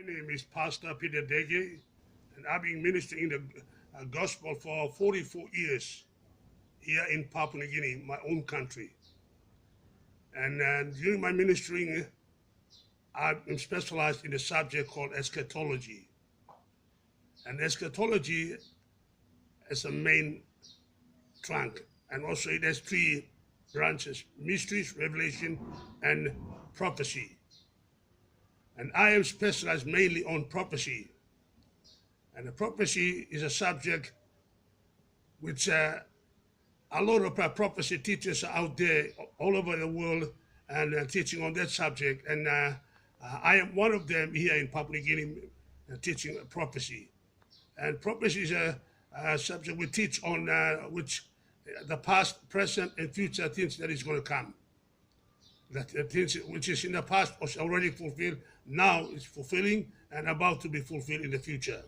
name is Pastor Peter Dege, and I've been ministering the gospel for 44 years here in Papua New Guinea, my own country. And during my ministering, I'm specialized in a subject called eschatology. And eschatology is a main trunk, and also it has three branches: mysteries, revelation, and prophecy. And I am specialized mainly on prophecy. And the prophecy is a subject which a lot of prophecy teachers are out there all over the world and teaching on that subject. And I am one of them here in Papua New Guinea teaching prophecy. And prophecy is a subject we teach on which the past, present, and future things that is going to come. That things which is in the past was already fulfilled, now it's fulfilling and about to be fulfilled in the future.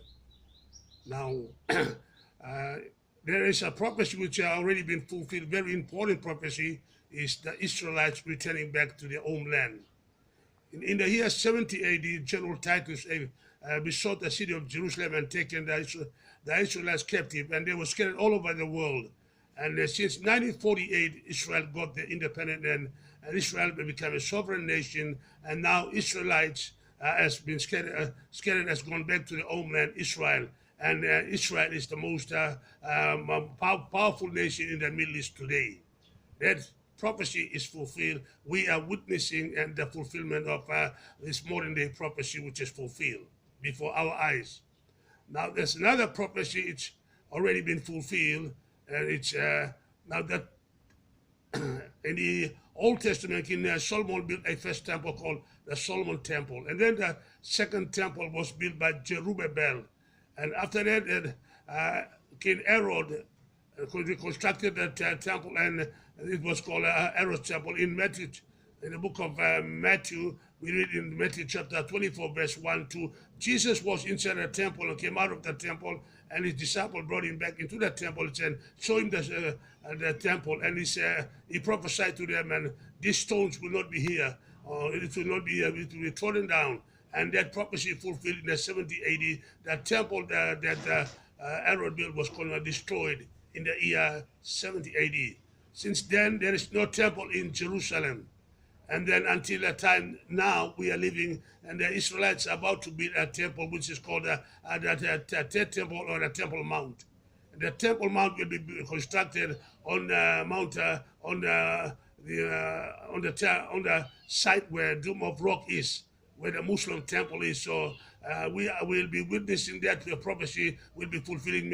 Now, there is a prophecy which has already been fulfilled. Very important prophecy is the Israelites returning back to their homeland. In the year 70 AD, General Titus besought the city of Jerusalem and taken the Israelites captive, and they were scattered all over the world. And since 1948, Israel got the independence, and Israel became a sovereign nation. And now Israelites has been scattered, has gone back to the homeland, Israel. And Israel is the most powerful nation in the Middle East today. That prophecy is fulfilled. We are witnessing and the fulfillment of this modern day prophecy which is fulfilled before our eyes. Now there's another prophecy, it's already been fulfilled, and it's now that in the Old Testament, King Solomon built a first temple called the Solomon Temple. And then the second temple was built by Zerubbabel. And after that, King Herod reconstructed the temple, and it was called Herod's Temple. In Matthew, in the book of Matthew, we read in Matthew chapter 24, verse 1-2, Jesus was inside the temple and came out of the temple, and his disciple brought him back into the temple and showed him the temple, and he prophesied to them, and these stones will not be here, or it will not be here, it will be trodden down. And that prophecy fulfilled in the 70 AD. That temple that Herod built was destroyed in the year 70 AD. Since then, there is no temple in Jerusalem. And then until that time, now we are living, and the Israelites are about to build a temple which is called the Temple or the Temple Mount. And the Temple Mount will be constructed on the mount on the site where Dome of Rock is, where the Muslim temple is. So we will be witnessing that the prophecy will be fulfilling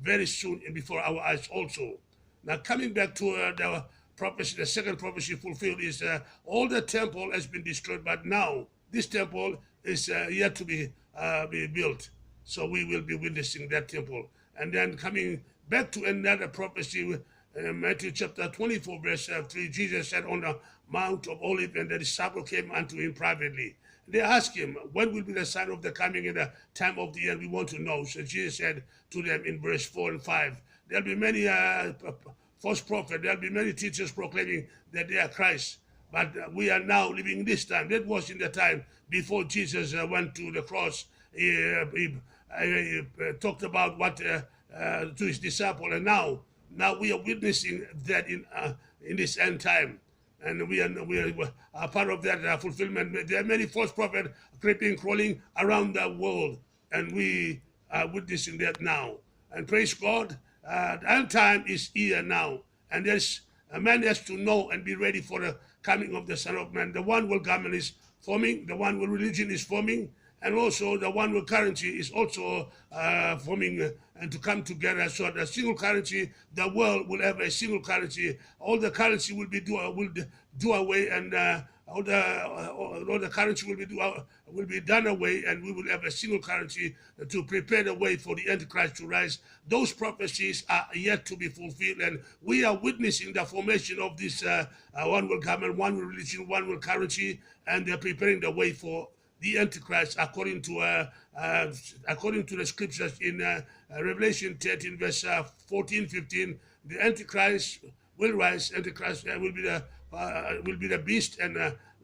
very soon and before our eyes also. Now coming back to the prophecy, the second prophecy fulfilled is all the temple has been destroyed, but now this temple is yet to be built. So we will be witnessing that temple. And then coming back to another prophecy, Matthew chapter 24, verse 3, Jesus said on the Mount of Olives, and the disciple came unto him privately. They asked him, when will be the sign of the coming and the time of the end? We want to know. So Jesus said to them in verse 4 and 5, there'll be many false prophets, there'll be many teachers proclaiming that they are Christ. But we are now living this time. That was in the time before Jesus went to the cross. He talked about what to his disciple, and now we are witnessing that in this end time. And we are part of that fulfillment. There are many false prophets creeping, crawling around the world, and we are witnessing that now. And praise God, the end time is here now, and a man has to know and be ready for the coming of the Son of Man. The one world government is forming, the one world religion is forming, and also the one world currency is also forming and to come together. So the single currency, the world will have a single currency. All the currency will do away, and all the currency will be done away, and we will have a single currency to prepare the way for the Antichrist to rise. Those prophecies are yet to be fulfilled, and we are witnessing the formation of this one world government, one world religion, one world currency, and they're preparing the way for the Antichrist according to the scriptures in Revelation 13, verse 14, 15. The Antichrist will rise. Antichrist will be the beast, and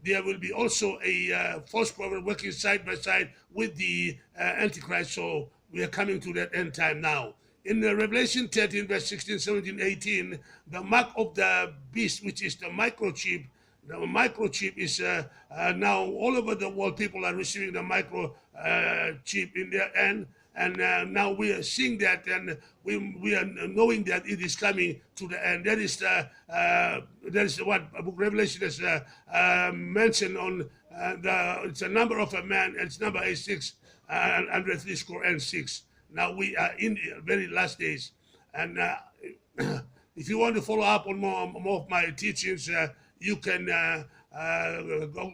there will be also a false prophet working side by side with the Antichrist. So we are coming to that end time now. In Revelation 13, verse 16, 17, 18, the mark of the beast, which is the microchip is now all over the world. People are receiving the microchip in their hand. And now we are seeing that, and we are knowing that it is coming to the end. That is what Book Revelation has mentioned on it's a number of a man, and it's number 86, and 3 score and 6. Now we are in the very last days, and if you want to follow up on more of my teachings, you can go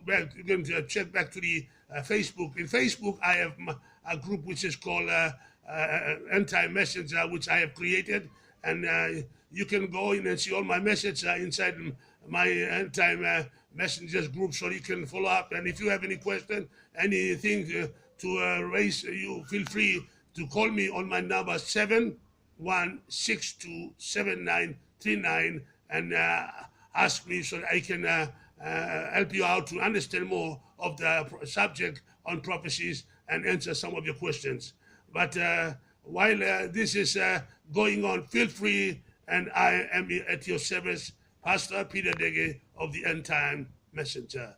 back. You can check back to the Facebook. In Facebook, I have a group which is called End Time Messenger, which I have created, and you can go in and see all my messages inside my End Time Messengers group, so you can follow up. And if you have any question, anything to raise, you feel free to call me on my number 71627939 and ask me so that I can help you out to understand more of the subject on prophecies and answer some of your questions. But while this is going on, feel free, and I am at your service, Pastor Peter Dege of the End Time Messenger.